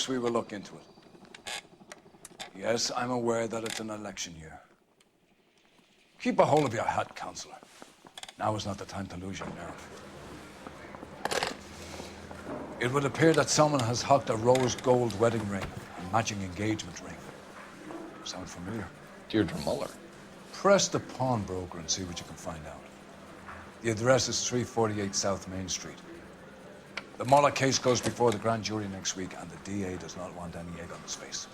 We will look into it. Yes, I'm aware that it's an election year. Keep a hold of your hat, Counselor. Now is not the time to lose your nerve. It would appear that someone has hocked a rose gold wedding ring and matching engagement ring. Sound familiar? Deirdre Muller. Press the pawnbroker and see what you can find out. The address is 348 South Main Street. The Muller case goes before the grand jury next week, and the DA does not want any egg on his face.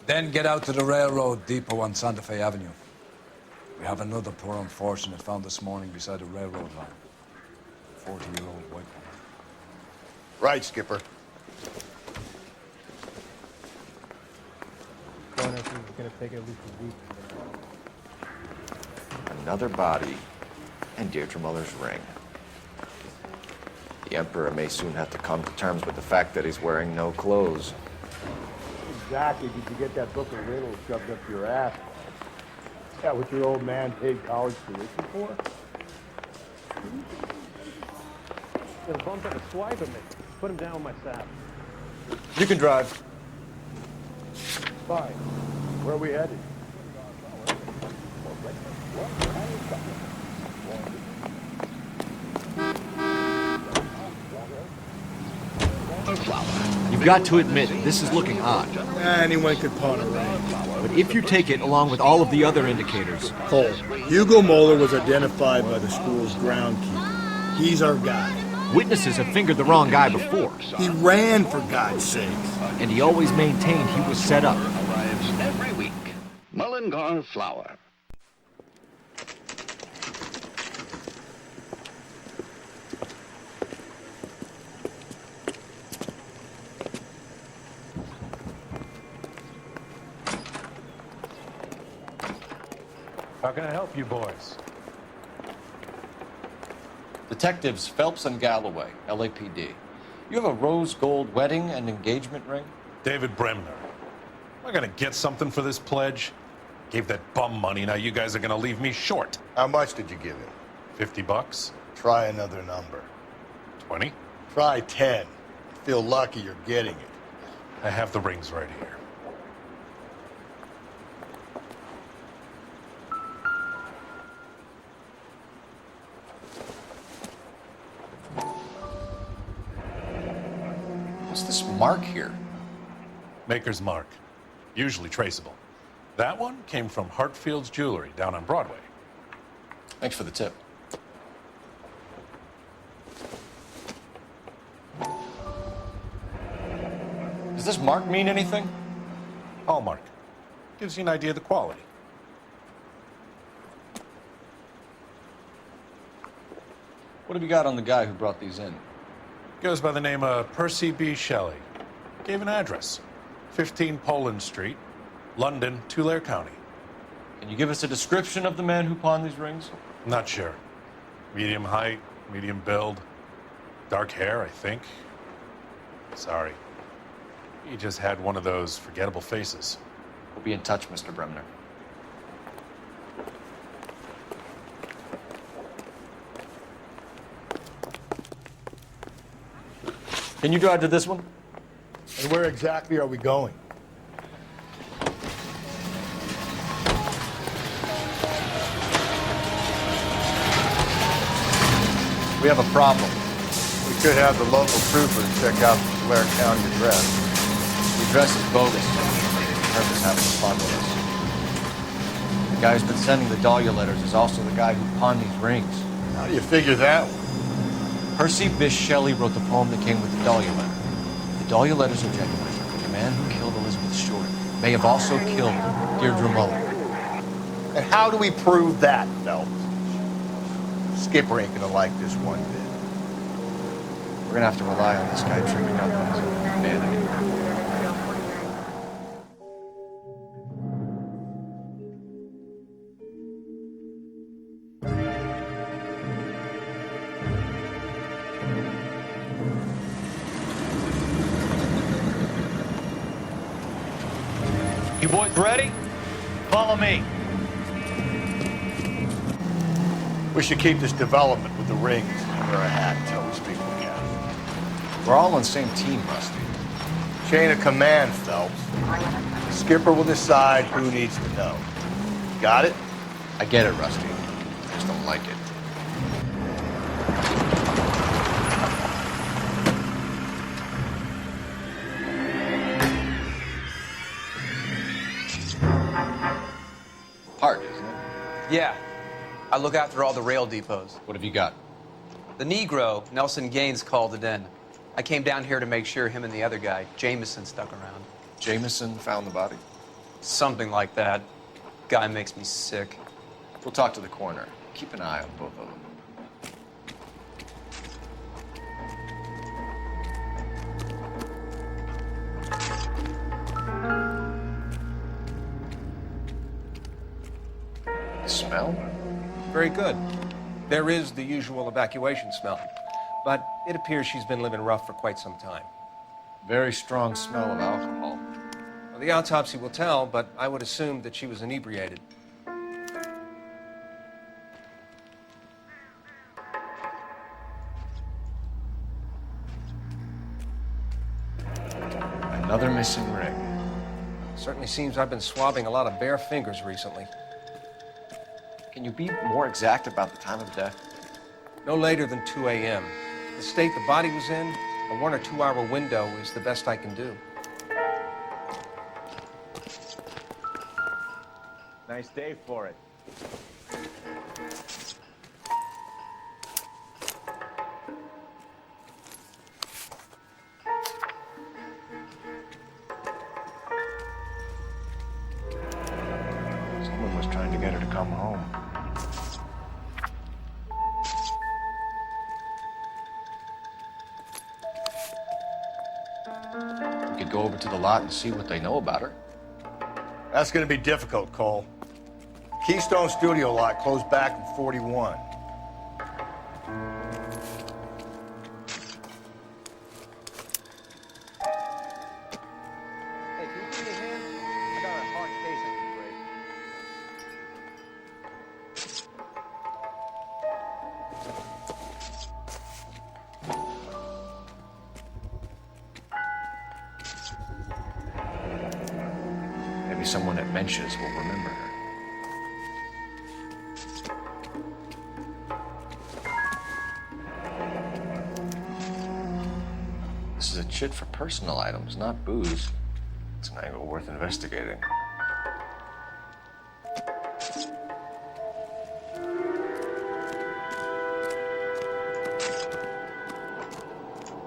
Then get out to the railroad depot on Santa Fe Avenue. We have another poor unfortunate found this morning beside a railroad line. A 40-year-old white woman. Right, Skipper. Going is going to take at least a week. Another body and Deirdre Muller's ring. The Emperor may soon have to come to terms with the fact that he's wearing no clothes. Exactly. Did you get that book of riddles shoved up your ass? Is that what your old man paid college tuition for? Just bumped up a swipe at me. Put him down with my sack. You can drive. Fine. Where are we headed? You've got to admit, this is looking odd. Anyone could pawn a ring. But if you take it along with all of the other indicators... Cole, Hugo Moeller was identified by the school's groundkeeper. He's our guy. Witnesses have fingered the wrong guy before. He ran, for God's sake. And he always maintained he was set up. Arrives every week. Mullingar flour. How can I help you boys? Detectives Phelps and Galloway, LAPD. You have a rose gold wedding and engagement ring? David Bremner. Am I gonna get something for this pledge? Gave that bum money, now you guys are gonna leave me short. How much did you give him? $50? Try another number. 20? Try 10. Feel lucky you're getting it. I have the rings right here. What's this mark here? Maker's mark. Usually traceable. That one came from Hartfield's Jewelry down on Broadway. Thanks for the tip. Does this mark mean anything? Hallmark. Gives you an idea of the quality. What have you got on the guy who brought these in? Goes by the name of Percy B. Shelley. Gave an address. 15 Poland Street, London, Tulare County. Can you give us a description of the man who pawned these rings? Not sure. Medium height, medium build. Dark hair, I think. Sorry. He just had one of those forgettable faces. We'll be in touch, Mr. Bremner. Can you drive to this one? And where exactly are we going? We have a problem. We could have the local troopers check out the Tulare County address. The address is bogus. Purpose haven't responded to us. The guy who's been sending the Dahlia letters is also the guy who pawned these rings. How do you figure that one? Percy Bysshe Shelley wrote the poem that came with the Dahlia letter. The Dahlia letters are genuine. The man who killed Elizabeth Short may have also killed Deirdre Mullen. And how do we prove that, Phelps? Skipper ain't gonna like this one bit. We're gonna have to rely on this guy tripping up on his own humanity. You boys ready? Follow me. We should keep this development with the rings under our hat until we speak again. We're all on the same team, Rusty. Chain of command, Phelps. Skipper will decide who needs to know. Got it? I get it, Rusty. I just don't like it. Hard, isn't it? Yeah. I look after all the rail depots. What have you got? The Negro, Nelson Gaines, called it in. I came down here to make sure him and the other guy, Jameson, stuck around. Jameson found the body? Something like that. Guy makes me sick. We'll talk to the coroner. Keep an eye on both of them. Smell? Very good. There is the usual evacuation smell, but it appears she's been living rough for quite some time. Very strong smell of alcohol. Well, the autopsy will tell, but I would assume that she was inebriated. Another missing ring. Certainly seems I've been swabbing a lot of bare fingers recently. Can you be more exact about the time of death? No later than 2 a.m. The state the body was in, a 1 or 2 hour window is the best I can do. Nice day for it. Someone was trying to get her to come home. We could go over to the lot and see what they know about her. That's gonna be difficult, Cole. Keystone Studio lot closed back in 41. Hey, can you give me a hand? I got a hard case I can break. Maybe someone at Mensch's will remember her. This is a chit for personal items, not booze. It's an angle worth investigating.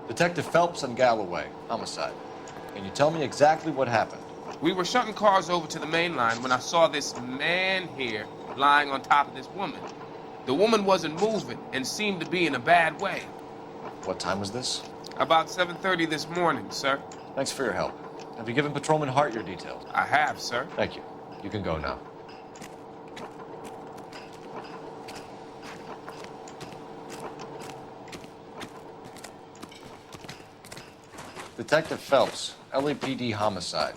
Detective Phelps and Galloway, homicide. Can you tell me exactly what happened? We were shutting cars over to the main line when I saw this man here lying on top of this woman. The woman wasn't moving and seemed to be in a bad way. What time was this? About 7:30 this morning, sir. Thanks for your help. Have you given Patrolman Hart your details? I have, sir. Thank you. You can go now. Detective Phelps, LAPD homicide.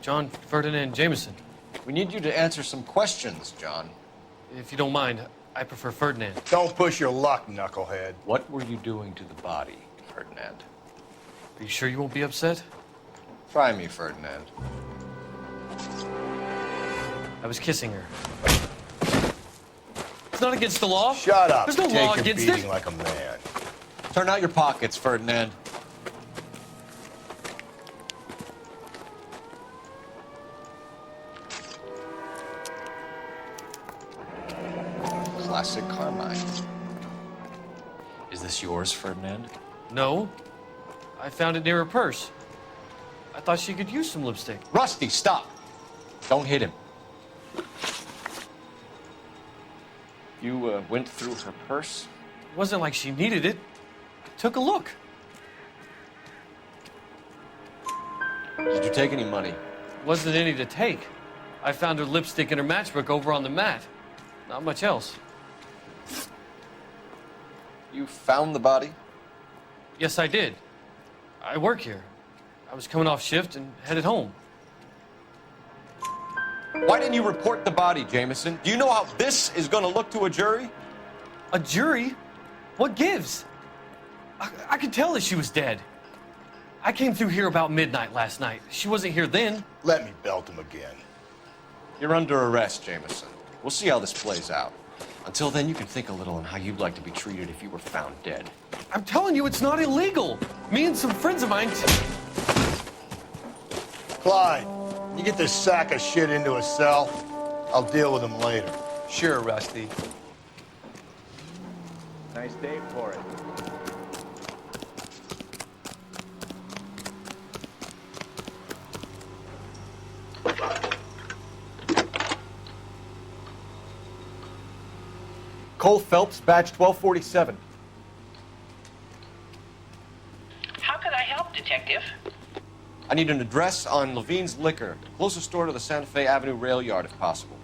John Ferdinand Jameson. We need you to answer some questions, John. If you don't mind, I prefer Ferdinand. Don't push your luck, knucklehead. What were you doing to the body, Ferdinand? Are you sure you won't be upset? Try me, Ferdinand. I was kissing her. It's not against the law. Shut up. There's no Take law your against beating it. like a man. Turn out your pockets, Ferdinand. Classic Carmine. Is this yours, Ferdinand? No. I found it near her purse. I thought she could use some lipstick. Rusty, stop. Don't hit him. You went through her purse? It wasn't like she needed it. Took a look. Did you take any money? Wasn't any to take. I found her lipstick and her matchbook over on the mat. Not much else. You found the body? Yes, I did. I work here. I was coming off shift and headed home. Why didn't you report the body, Jameson? Do you know how this is going to look to a jury? A jury? What gives? I could tell that she was dead. I came through here about midnight last night. She wasn't here then. Let me belt him again. You're under arrest, Jameson. We'll see how this plays out. Until then, you can think a little on how you'd like to be treated if you were found dead. I'm telling you, it's not illegal. Me and some friends of mine... Clyde, you get this sack of shit into a cell. I'll deal with him later. Sure, Rusty. Nice day for it. Cole Phelps, badge 1247. How could I help, Detective? I need an address on Levine's Liquor, closest store to the Santa Fe Avenue rail yard, if possible.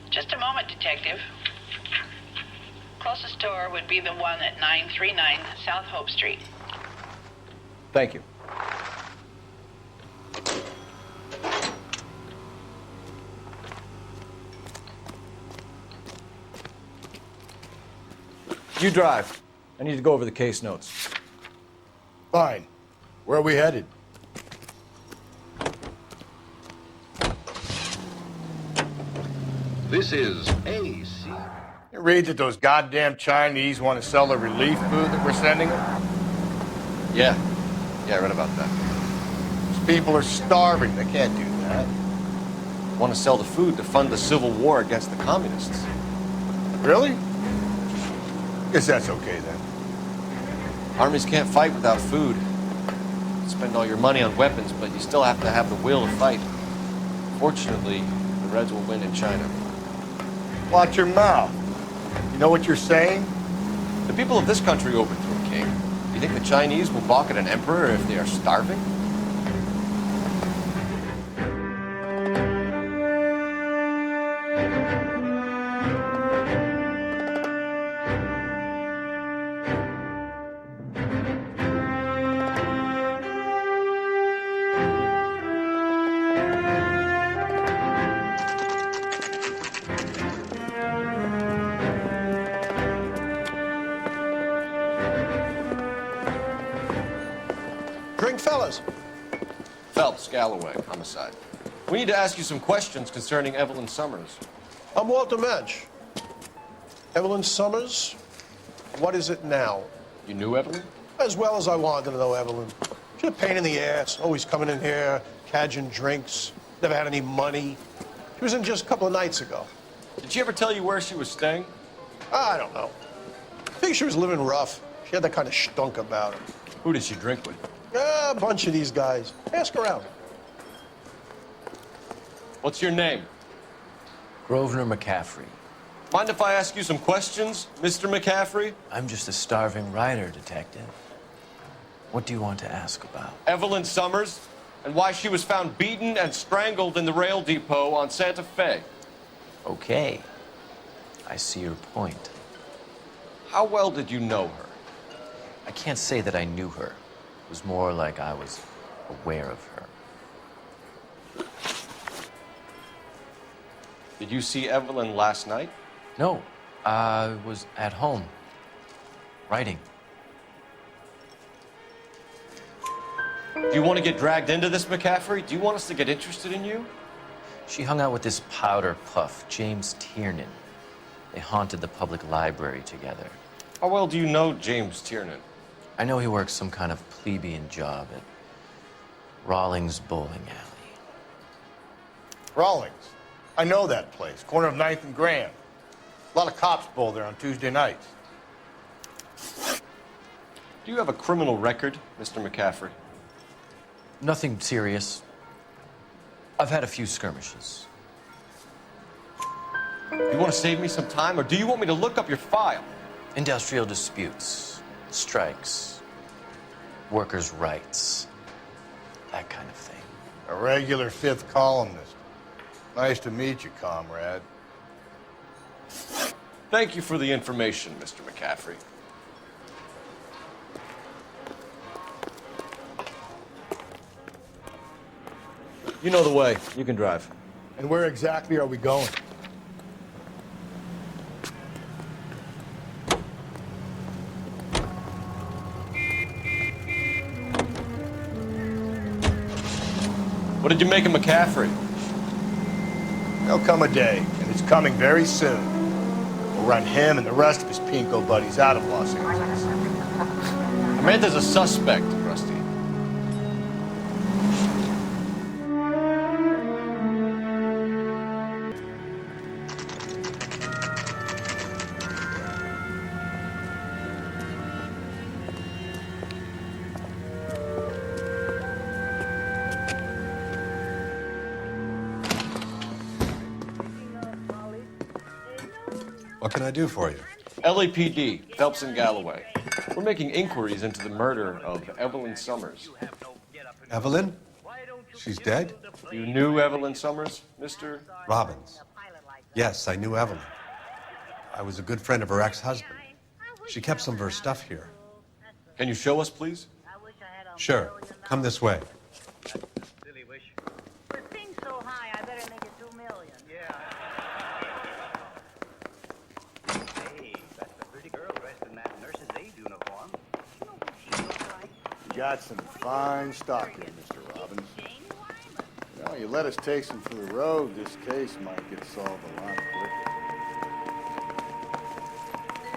Just a moment, Detective. Closest store would be the one at 939 South Hope Street. Thank you. You drive. I need to go over the case notes. Fine. Where are we headed? This is AC. You read that those goddamn Chinese want to sell the relief food that we're sending them? Yeah. Yeah, I read about that. These people are starving. They can't do that. Want to sell the food to fund the civil war against the communists. Really? Guess that's okay then. Armies can't fight without food. You spend all your money on weapons, but you still have to have the will to fight. Fortunately, the Reds will win in China. Watch your mouth. You know what you're saying? The people of this country overthrew a king. Do you think the Chinese will balk at an emperor if they are starving? Drink, fellas. Phelps, Galloway, homicide. We need to ask you some questions concerning Evelyn Summers. I'm Walter Mensch. Evelyn Summers, what is it now? You knew Evelyn? As well as I wanted to know Evelyn. She's a pain in the ass, always coming in here, cadging drinks, never had any money. She was in just a couple of nights ago. Did she ever tell you where she was staying? I don't know. I think she was living rough. She had that kind of stunk about her. Who did she drink with? A bunch of these guys. Ask around. What's your name? Grosvenor McCaffrey. Mind if I ask you some questions, Mr. McCaffrey? I'm just a starving writer, Detective. What do you want to ask about? Evelyn Summers, and why she was found beaten and strangled in the rail depot on Santa Fe. Okay. I see your point. How well did you know her? I can't say that I knew her. It was more like I was aware of her. Did you see Evelyn last night? No, I was at home, writing. Do you want to get dragged into this, McCaffrey? Do you want us to get interested in you? She hung out with this powder puff, James Tiernan. They haunted the public library together. How well do you know James Tiernan? I know he works some kind of plebeian job at Rawlings Bowling Alley. Rawlings. I know that place. Corner of 9th and Grand. A lot of cops bowl there on Tuesday nights. Do you have a criminal record, Mr. McCaffrey? Nothing serious. I've had a few skirmishes. You want to save me some time, or do you want me to look up your file? Industrial disputes, strikes, workers' rights, that kind of thing. A regular fifth columnist. Nice to meet you, comrade. Thank you for the information, Mr. McCaffrey. You know the way. You can drive. And where exactly are we going? What did you make of McCaffrey? There'll come a day, and it's coming very soon. We'll run him and the rest of his pinko buddies out of Los Angeles. Amanda's a suspect, Rusty. What can I do for you? LAPD, Phelps and Galloway. We're making inquiries into the murder of Evelyn Summers. Evelyn? She's dead? You knew Evelyn Summers, Mr. Robbins. Yes, I knew Evelyn. I was a good friend of her ex-husband. She kept some of her stuff here. Can you show us, please? Sure. Come this way. You got some fine stock here, Mr. Robbins. You know, you let us take some for the road, this case might get solved a lot quicker.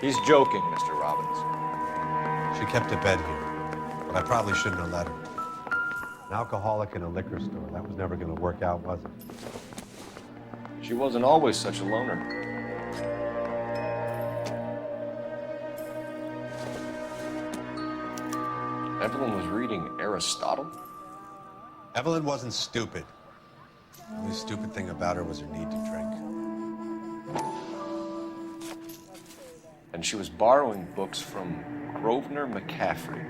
He's joking, Mr. Robbins. She kept a bed here, but I probably shouldn't have let her. An alcoholic in a liquor store. That was never going to work out, was it? She wasn't always such a loner. Evelyn was reading Aristotle? Evelyn wasn't stupid. The only stupid thing about her was her need to drink. And she was borrowing books from Grosvenor McCaffrey.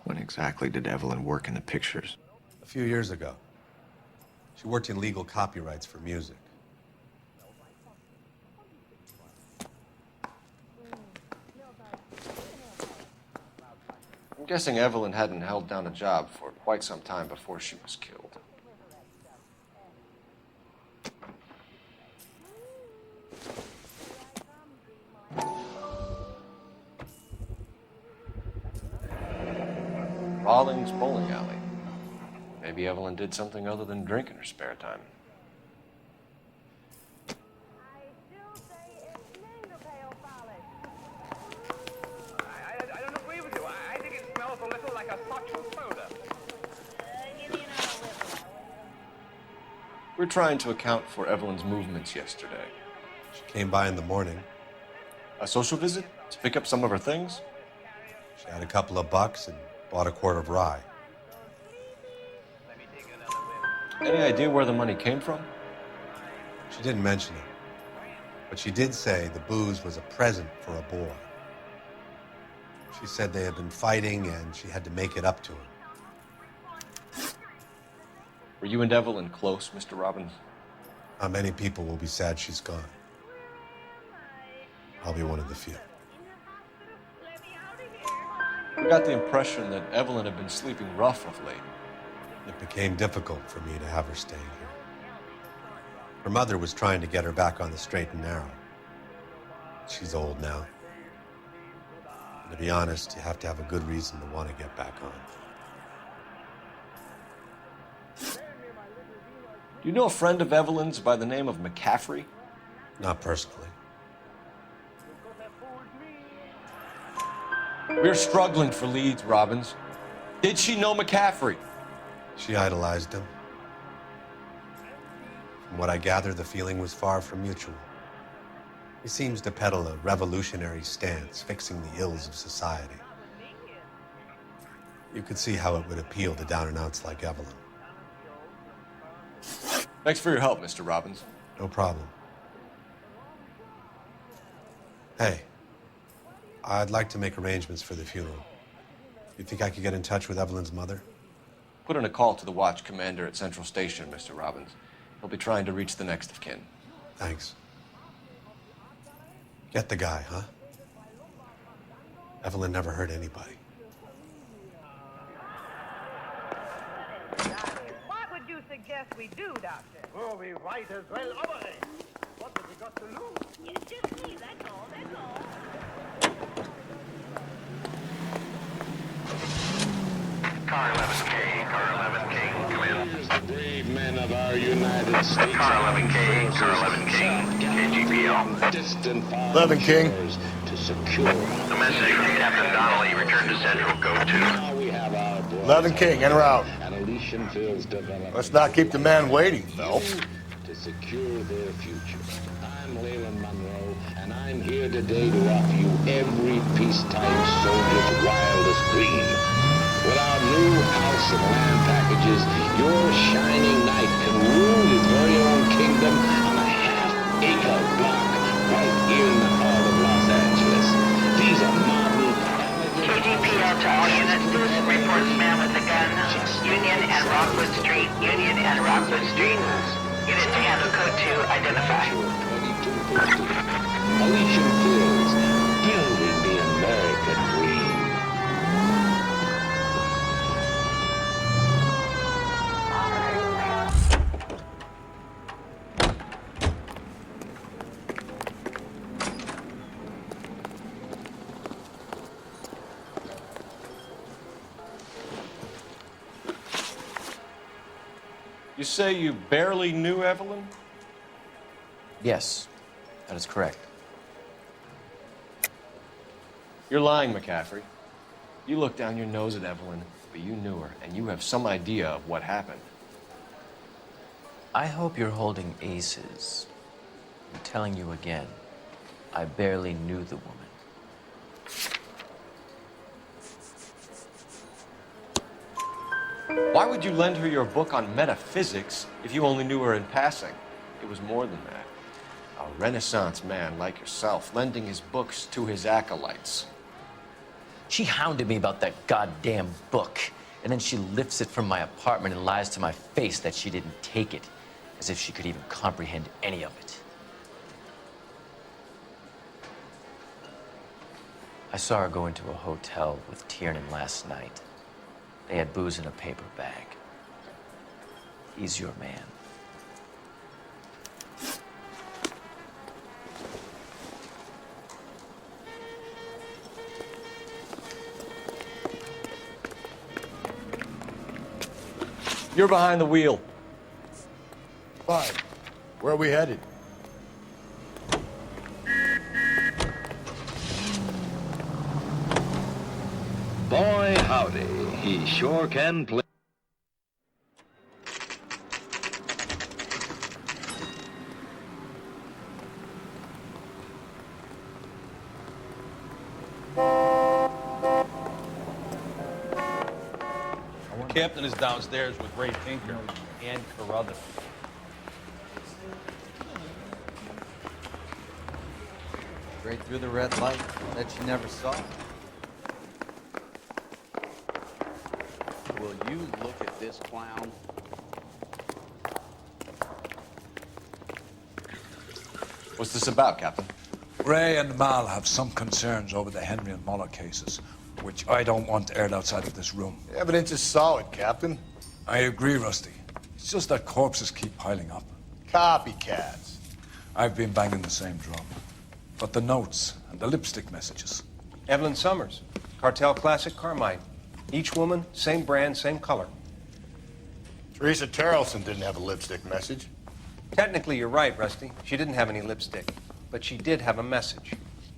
When exactly did Evelyn work in the pictures? A few years ago. She worked in legal copyrights for music. I'm guessing Evelyn hadn't held down a job for quite some time before she was killed. Rawlings Bowling Alley. Maybe Evelyn did something other than drink in her spare time. I don't agree with you. I think it smells a little like a sexual soda. We're trying to account for Evelyn's movements yesterday. She came by in the morning. A social visit? To pick up some of her things? She had a couple of bucks and bought a quart of rye. Any idea where the money came from? She didn't mention it. But she did say the booze was a present for a boy. She said they had been fighting and she had to make it up to him. Were you and Evelyn close, Mr. Robbins? Not many people will be sad she's gone. I'll be one of the few. We got the impression that Evelyn had been sleeping rough of late. It became difficult for me to have her staying here. Her mother was trying to get her back on the straight and narrow. She's old now. And to be honest, you have to have a good reason to want to get back on. Do you know a friend of Evelyn's by the name of McCaffrey? Not personally. We're struggling for leads, Robbins. Did she know McCaffrey? She idolized him. From what I gather, the feeling was far from mutual. He seems to peddle a revolutionary stance, fixing the ills of society. You could see how it would appeal to down-and-outs like Evelyn. Thanks for your help, Mr. Robbins. No problem. Hey, I'd like to make arrangements for the funeral. You think I could get in touch with Evelyn's mother? Put in a call to the watch commander at Central Station, Mr. Robbins. He'll be trying to reach the next of kin. Thanks. Get the guy, huh? Evelyn never hurt anybody. What would you suggest we do, Doctor? Oh, we might as well operate. What have we got to lose? It's just me, that's all, that's all. Car 11K, come in. Here's the brave men of our United States. Car 11K, KGPL. Distant far 11 King. shores to secure. A message from Captain Donnelly, return to Central, go to. Now we have our boys 11 King, en route. and Elysian Fields development. Let's not keep the man waiting, Phelps. To secure their future. I'm Leland Monroe, and I'm here today to offer you every peacetime soldier's wildest dream. With our new house and land packages, your shining knight can rule his very own kingdom on a half-acre block right here in the heart of Los Angeles. These are modern, KGPL to all units. Reports man with a gun. Union and Rockwood Street. Union and Rockwood Street. Unit to handle code 2. Identify. 2250. Elysian Fields, building the American dream. You say you barely knew Evelyn? Yes, that is correct. You're lying, McCaffrey. You looked down your nose at Evelyn, but you knew her, and you have some idea of what happened. I hope you're holding aces. I'm telling you again, I barely knew the woman. Why would you lend her your book on metaphysics if you only knew her in passing? It was more than that. A Renaissance man like yourself lending his books to his acolytes. She hounded me about that goddamn book, and then she lifts it from my apartment and lies to my face that she didn't take it, as if she could even comprehend any of it. I saw her go into a hotel with Tiernan last night. They had booze in a paper bag. He's your man. You're behind the wheel. Fine. Where are we headed? Boy, howdy. He sure can play. Captain is downstairs with Ray Tinker and Carruthers. Straight through the red light that you never saw. Will you look at this clown? What's this about, Captain? Ray and Mal have some concerns over the Henry and Muller cases, which I don't want aired outside of this room. The evidence is solid, Captain. I agree, Rusty. It's just that corpses keep piling up. Copycats. I've been banging the same drum. But the notes and the lipstick messages. Evelyn Summers, Cartel Classic Carmine. Each woman, same brand, same color. Teresa Terrelson didn't have a lipstick message. Technically, you're right, Rusty. She didn't have any lipstick, but she did have a message.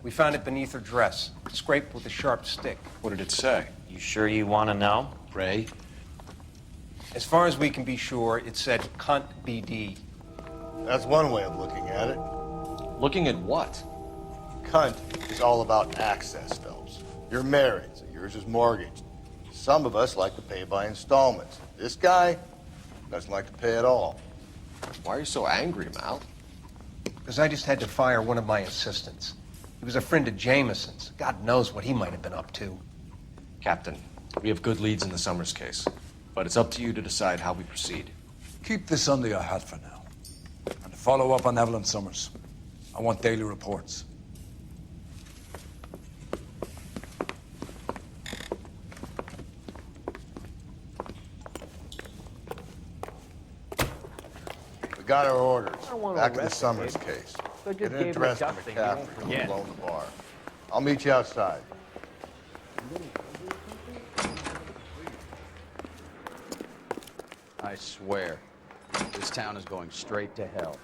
We found it beneath her dress, scraped with a sharp stick. What did it say? You sure you want to know? Ray? As far as we can be sure, it said cunt BD. That's one way of looking at it. Looking at what? Cunt is all about access, Phelps. You're married, so yours is mortgaged. Some of us like to pay by installments. This guy doesn't like to pay at all. Why are you so angry, Mal? Because I just had to fire one of my assistants. He was a friend of Jameson's. God knows what he might have been up to. Captain, we have good leads in the Summers case, but it's up to you to decide how we proceed. Keep this under your hat for now. And to follow up on Evelyn Summers, I want daily reports. We got our orders. I don't want to Back to the arrest Summers him. case. So just Get an gave him a address to dusting, he won't McCaffrey forget. who owned the bar. I'll meet you outside. I swear, this town is going straight to hell.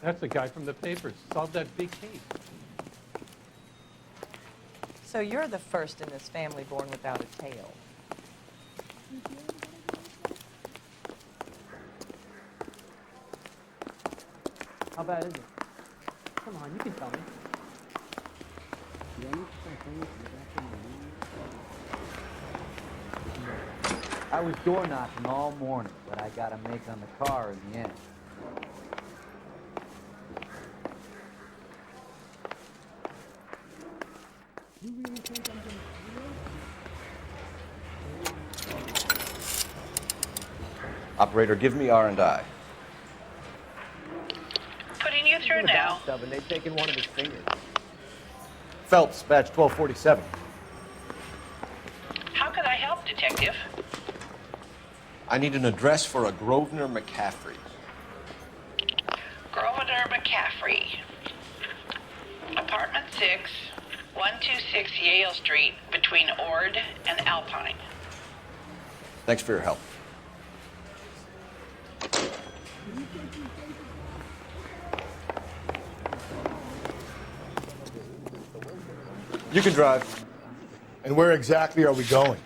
That's the guy from the papers. Solved that big case. So you're the first in this family born without a tail. How bad is it? Come on, you can tell me. I was door knocking all morning, but I got a make on the car in the end. Operator, give me R&I. Putting you through now. And they've taken one of his fingers. Phelps, badge 1247. How can I help, Detective? I need an address for a Grosvenor McCaffrey. Grosvenor McCaffrey. Apartment 6, 126 Yale Street, between Ord and Alpine. Thanks for your help. You can drive. And where exactly are we going?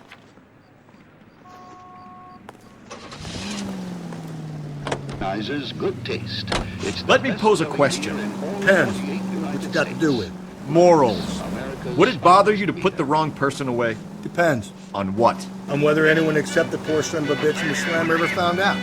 Recognizes good taste. It's Let me pose a question. Depends. What you got to do with? Morals. Would it bother you to put the wrong person away? Depends. On what? On whether anyone except the poor son of a bitch in the Slam River found out.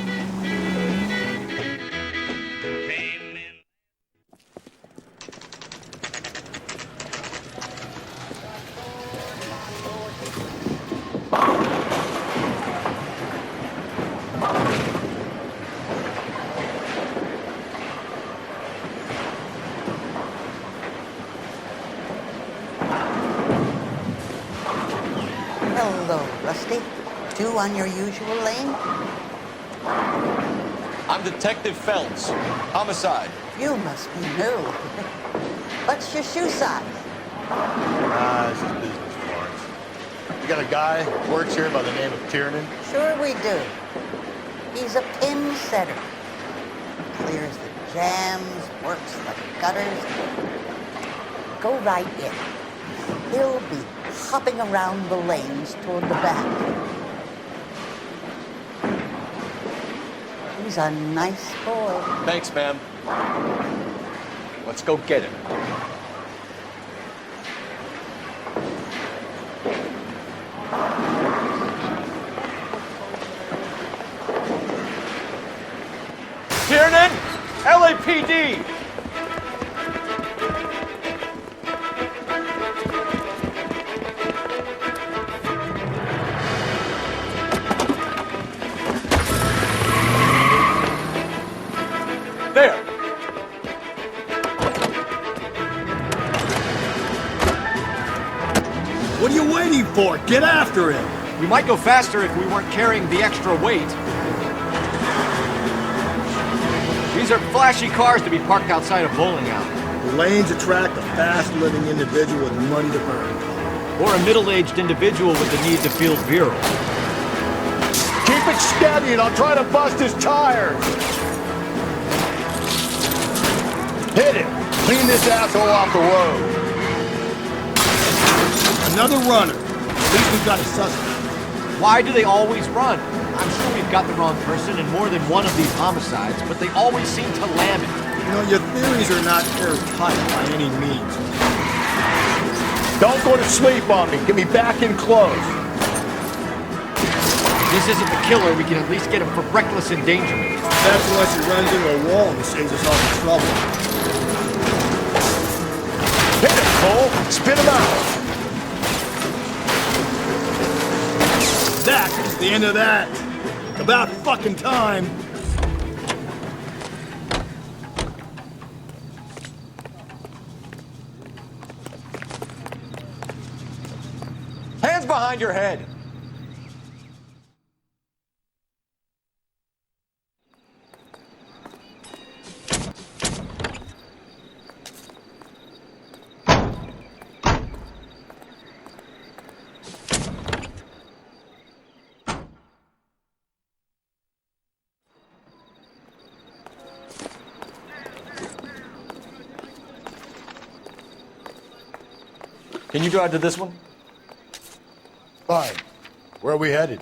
Hello, Rusty. Two on your usual lane? I'm Detective Phelps. Homicide. You must be new. What's your shoe size? This is business, Florence. You got a guy who works here by the name of Tiernan? Sure we do. He's a pin setter. Clears the jams, works the gutters. Go right in. He'll be hopping around the lanes toward the back. He's a nice boy. Thanks, ma'am. Let's go get him. Tiernan! LAPD! There! What are you waiting for? Get after him! We might go faster if we weren't carrying the extra weight. These are flashy cars to be parked outside a bowling alley. The lanes attract a fast-living individual with money to burn. Or a middle-aged individual with the need to feel virile. Keep it steady and I'll try to bust his tires! Hit him! Clean this asshole off the road! Another runner. At least we've got a suspect. Why do they always run? I'm sure we've got the wrong person in more than one of these homicides, but they always seem to lam it. You know, your theories are not airtight by any means. Don't go to sleep on me. Get me back in close. This isn't the killer. We can at least get him for reckless endangerment. That's unless he runs into a wall and saves us all the trouble. Hit him, Cole. Spit him out. That's the end of that. About fucking time. Hands behind your head. Can you drive to this one? Fine. Where are we headed?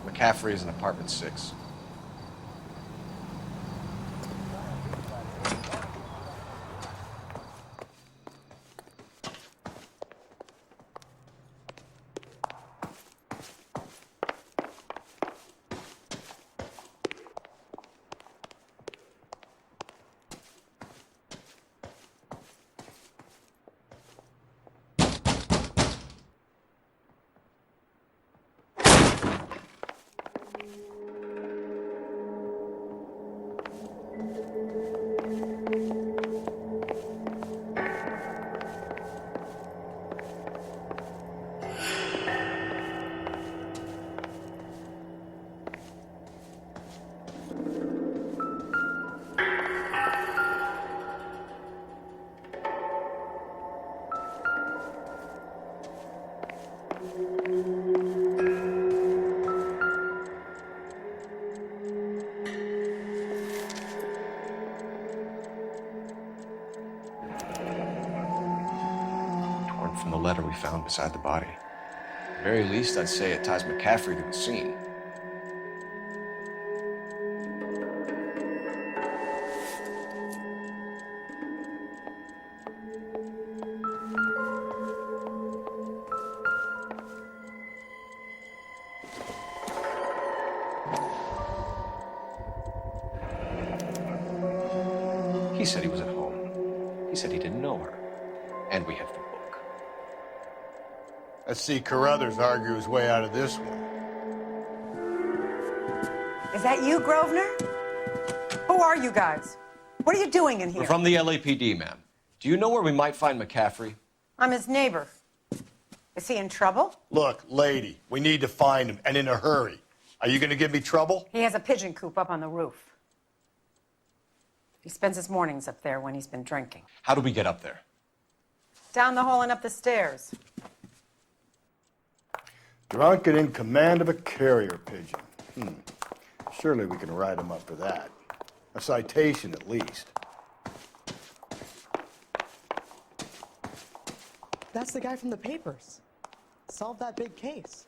McCaffrey is in apartment 6. From the letter we found beside the body. At the very least, I'd say it ties McCaffrey to the scene. He said he was at home. He said he didn't know her. And we have the book. Let's see Carruthers argue his way out of this one. Is that you, Grosvenor? Who are you guys? What are you doing in here? We're from the LAPD, ma'am. Do you know where we might find McCaffrey? I'm his neighbor. Is he in trouble? Look, lady, we need to find him, and in a hurry. Are you going to give me trouble? He has a pigeon coop up on the roof. He spends his mornings up there when he's been drinking. How do we get up there? Down the hall and up the stairs. Drunk and in command of a carrier pigeon. Surely we can write him up for that. A citation, at least. That's the guy from the papers. Solved that big case.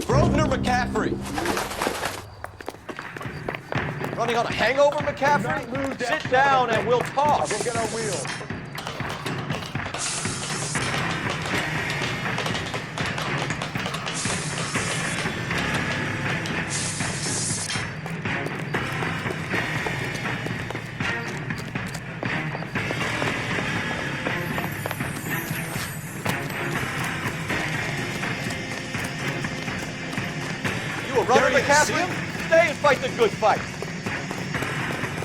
Grosvenor McCaffrey! Running on a hangover, McCaffrey? Sit down and we'll talk. I'll go get our wheels. McCaffrey? Stay and fight the good fight.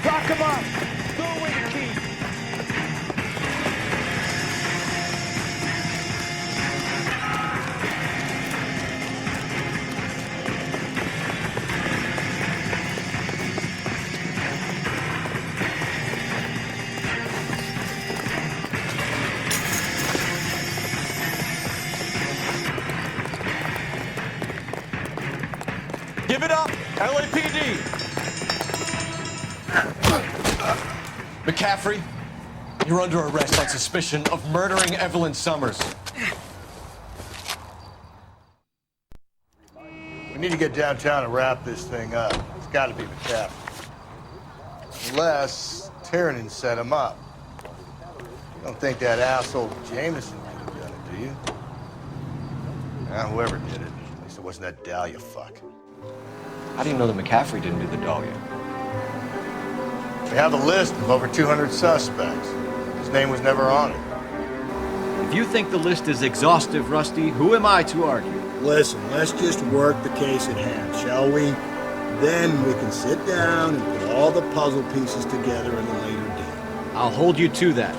Lock him up. Throw away the key. Give it up, LAPD. McCaffrey, you're under arrest on suspicion of murdering Evelyn Summers. We need to get downtown and wrap this thing up. It's got to be McCaffrey. Unless Tiernan set him up. You don't think that asshole Jameson could have done it, do you? Whoever did it. At least it wasn't that Dahlia fuck. How do you know that McCaffrey didn't do the Dahlia? We have a list of over 200 suspects. His name was never on it. If you think the list is exhaustive, Rusty, who am I to argue? Listen, let's just work the case at hand, shall we? Then we can sit down and put all the puzzle pieces together in a later date. I'll hold you to that.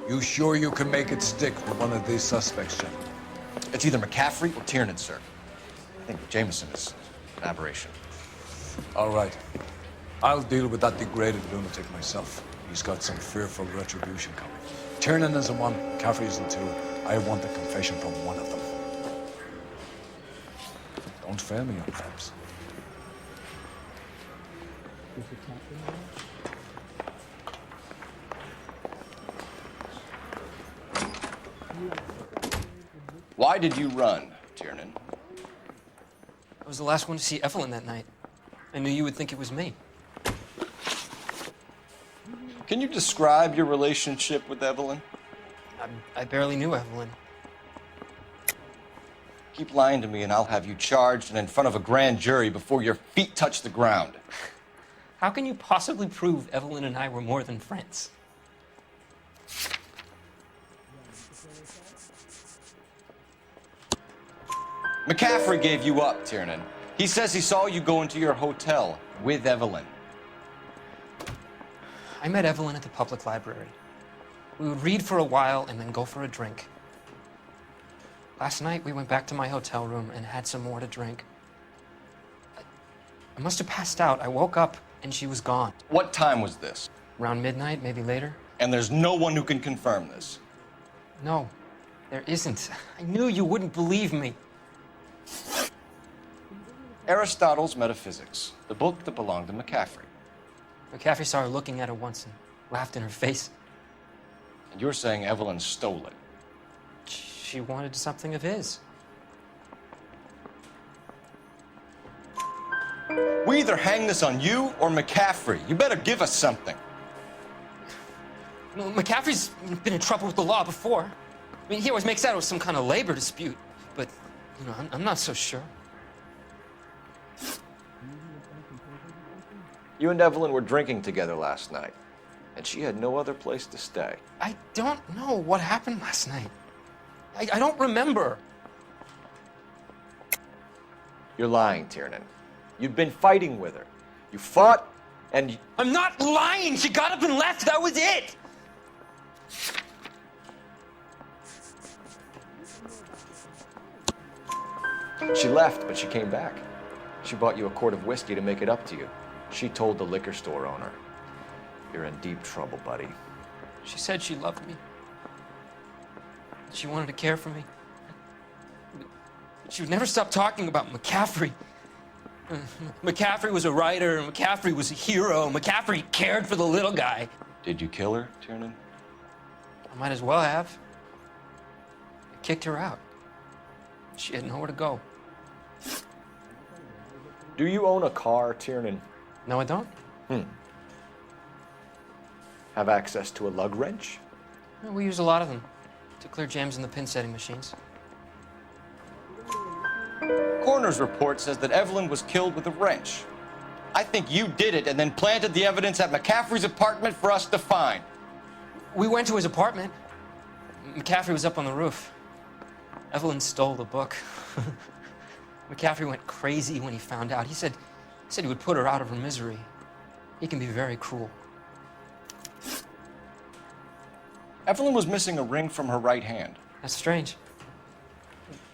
You sure you can make it stick with one of these suspects, Jim? It's either McCaffrey or Tiernan, sir. I think Jameson is an aberration. All right. I'll deal with that degraded lunatic myself. He's got some fearful retribution coming. Tiernan isn't one, McCaffrey isn't two. I want the confession from one of them. Don't fail me, young Phelps. Why did you run, Tiernan? I was the last one to see Evelyn that night. I knew you would think it was me. Can you describe your relationship with Evelyn? I barely knew Evelyn. Keep lying to me and I'll have you charged and in front of a grand jury before your feet touch the ground. How can you possibly prove Evelyn and I were more than friends? McCaffrey gave you up, Tiernan. He says he saw you go into your hotel with Evelyn. I met Evelyn at the public library. We would read for a while and then go for a drink. Last night, we went back to my hotel room and had some more to drink. I must have passed out. I woke up and she was gone. What time was this? Around midnight, maybe later. And there's no one who can confirm this? No, there isn't. I knew you wouldn't believe me. Aristotle's Metaphysics, the book that belonged to McCaffrey. McCaffrey saw her looking at her once and laughed in her face. And you're saying Evelyn stole it? She wanted something of his. We either hang this on you or McCaffrey. You better give us something. Well, McCaffrey's been in trouble with the law before. I mean, he always makes out it was some kind of labor dispute, but, you know, I'm not so sure. You and Evelyn were drinking together last night, and she had no other place to stay. I don't know what happened last night. I don't remember. You're lying, Tiernan. You'd been fighting with her. You fought, and... I'm not lying! She got up and left! That was it! She left, but she came back. She bought you a quart of whiskey to make it up to you. She told the liquor store owner. You're in deep trouble, buddy. She said she loved me. She wanted to care for me. She would never stop talking about McCaffrey. McCaffrey was a writer, McCaffrey was a hero, McCaffrey cared for the little guy. Did you kill her, Tiernan? I might as well have. I kicked her out. She had nowhere to go. Do you own a car, Tiernan? No, I don't. Have access to a lug wrench? No, we use a lot of them to clear jams in the pin setting machines. Coroner's report says that Evelyn was killed with a wrench. I think you did it and then planted the evidence at McCaffrey's apartment for us to find. We went to his apartment. McCaffrey was up on the roof. Evelyn stole the book. McCaffrey went crazy when he found out. He said he would put her out of her misery. He can be very cruel. Evelyn was missing a ring from her right hand. That's strange.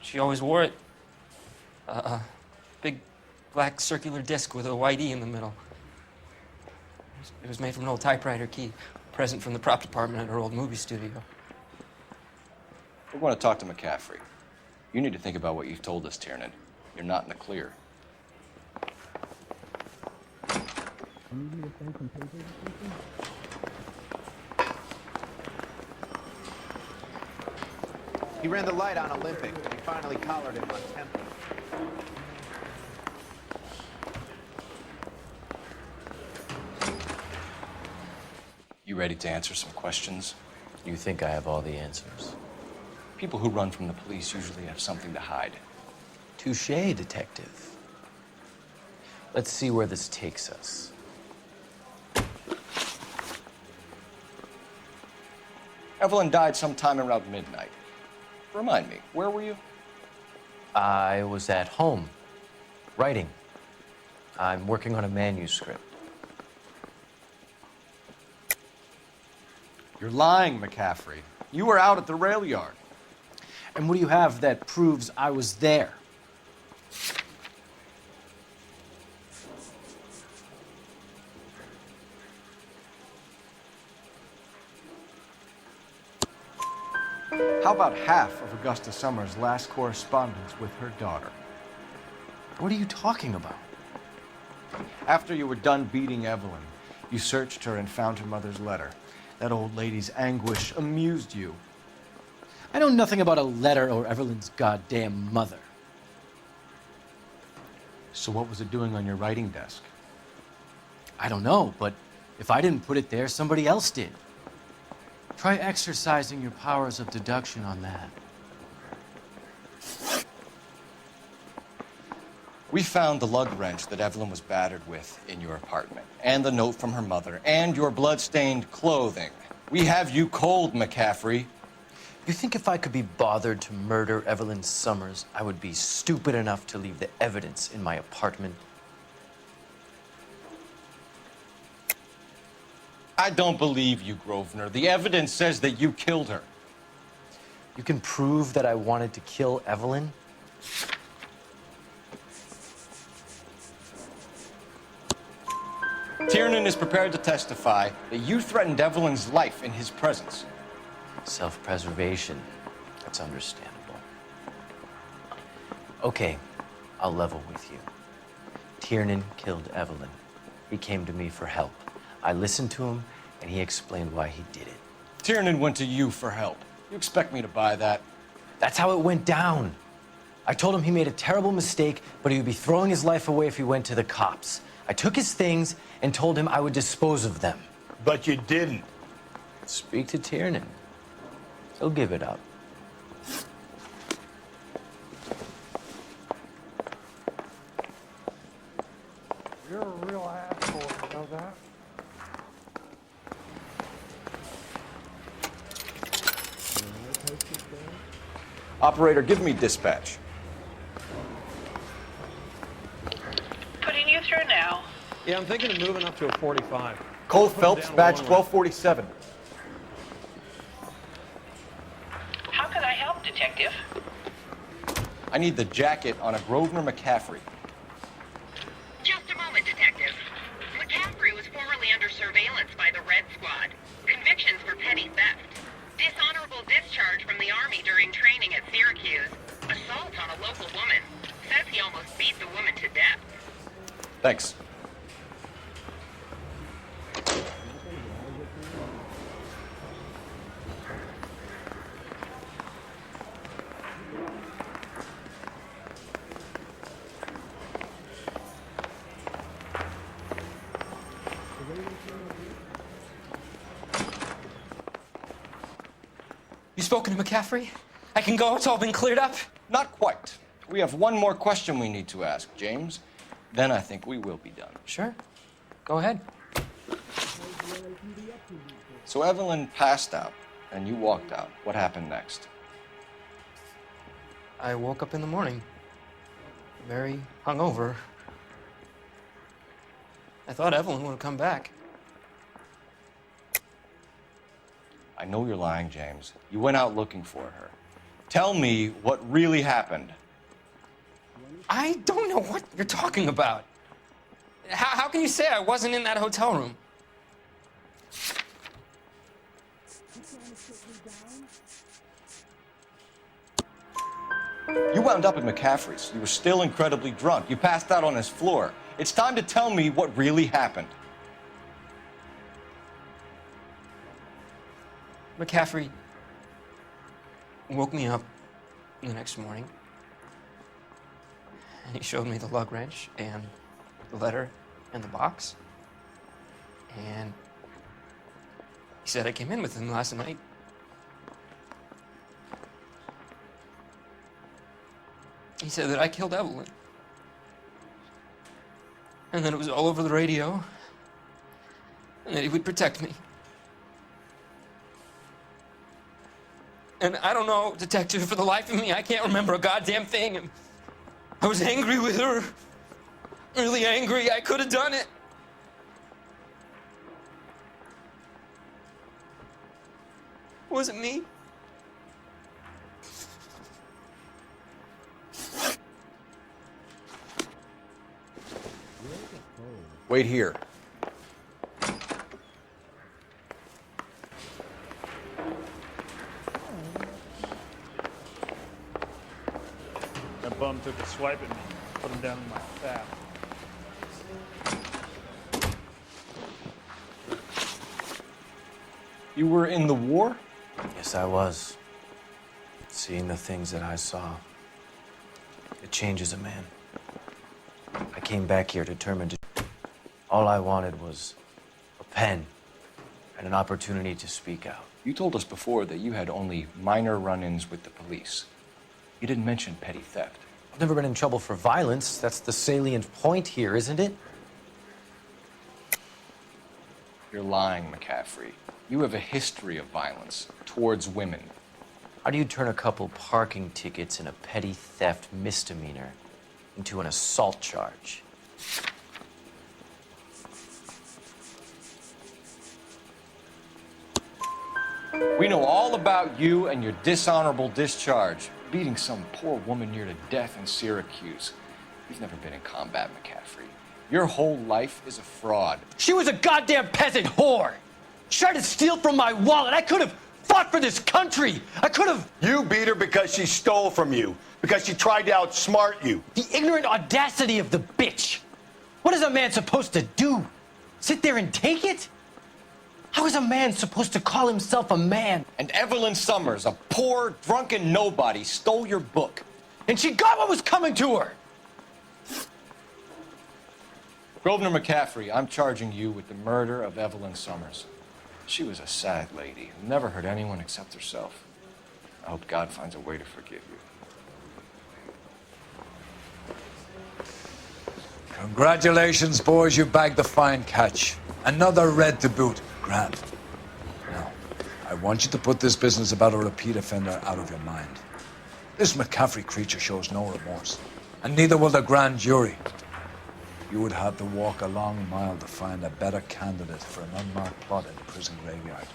She always wore it. A big black circular disc with a white E in the middle. It was made from an old typewriter key, a present from the prop department at her old movie studio. We're going to talk to McCaffrey. You need to think about what you've told us, Tiernan. You're not in the clear. He ran the light on Olympic, and he finally collared him on Temple. You ready to answer some questions? You think I have all the answers? People who run from the police usually have something to hide. Touché, detective. Let's see where this takes us. Evelyn died sometime around midnight. Remind me, where were you? I was at home, writing. I'm working on a manuscript. You're lying, McCaffrey. You were out at the rail yard. And what do you have that proves I was there? How about half of Augusta Summers' last correspondence with her daughter? What are you talking about? After you were done beating Evelyn, you searched her and found her mother's letter. That old lady's anguish amused you. I know nothing about a letter or Evelyn's goddamn mother. So what was it doing on your writing desk? I don't know, but if I didn't put it there, somebody else did. Try exercising your powers of deduction on that. We found the lug wrench that Evelyn was battered with in your apartment, and the note from her mother, and your blood-stained clothing. We have you cold, McCaffrey. You think if I could be bothered to murder Evelyn Summers, I would be stupid enough to leave the evidence in my apartment? I don't believe you, Grosvenor. The evidence says that you killed her. You can prove that I wanted to kill Evelyn? Tiernan is prepared to testify that you threatened Evelyn's life in his presence. Self-preservation. That's understandable. Okay, I'll level with you. Tiernan killed Evelyn. He came to me for help. I listened to him, and he explained why he did it. Tiernan went to you for help. You expect me to buy that? That's how it went down. I told him he made a terrible mistake, but he would be throwing his life away if he went to the cops. I took his things and told him I would dispose of them. But you didn't. Speak to Tiernan. He'll give it up. You're a real asshole, you know that? Operator, give me dispatch. Putting you through now. Yeah, I'm thinking of moving up to a 45. Cole Put 'em Phelps, down badge one way. 1247. How can I help, Detective? I need the jacket on a Grosvenor McCaffrey. Just a moment, Detective. McCaffrey was formerly under surveillance by the Red Squad. Convictions for petty theft. Dishonorable discharge from the Army during training at Syracuse. Assault on a local woman. Says he almost beat the woman to death. Thanks. You spoken to McCaffrey? I can go? It's all been cleared up? Not quite. We have one more question we need to ask, James. Then I think we will be done. Sure. Go ahead. So Evelyn passed out, and you walked out. What happened next? I woke up in the morning, very hungover. I thought Evelyn would have come back. I know you're lying, James. You went out looking for her. Tell me what really happened. I don't know what you're talking about. How can you say I wasn't in that hotel room? You wound up at McCaffrey's. You were still incredibly drunk. You passed out on his floor. It's time to tell me what really happened. McCaffrey woke me up the next morning, and he showed me the lug wrench and the letter and the box. And he said I came in with him last night. He said that I killed Evelyn. And that it was all over the radio. And that he would protect me. And I don't know, Detective, for the life of me, I can't remember a goddamn thing. And I was angry with her. Really angry. I could have done it. Was it me? Wait here. That bum took a swipe at me, put him down in my sap. You were in the war? Yes, I was. Seeing the things that I saw, it changes a man. I came back here determined to... All I wanted was a pen and an opportunity to speak out. You told us before that you had only minor run-ins with the police. You didn't mention petty theft. I've never been in trouble for violence. That's the salient point here, isn't it? You're lying, McCaffrey. You have a history of violence towards women. How do you turn a couple parking tickets and a petty theft misdemeanor into an assault charge? We know all about you and your dishonorable discharge, beating some poor woman near to death in Syracuse. You've never been in combat, McCaffrey. Your whole life is a fraud. She was a goddamn peasant whore! She tried to steal from my wallet. I could have fought for this country. I could have... You beat her because she stole from you, because she tried to outsmart you. The ignorant audacity of the bitch. What is a man supposed to do? Sit there and take it? How is a man supposed to call himself a man? And Evelyn Summers, a poor, drunken nobody, stole your book. And she got what was coming to her. Grosvenor McCaffrey, I'm charging you with the murder of Evelyn Summers. She was a sad lady who never hurt anyone except herself. I hope God finds a way to forgive you. Congratulations, boys. You bagged the fine catch. Another red to boot. Grand. Now, I want you to put this business about a repeat offender out of your mind. This McCaffrey creature shows no remorse, and neither will the grand jury. You would have to walk a long mile to find a better candidate for an unmarked plot in the prison graveyard.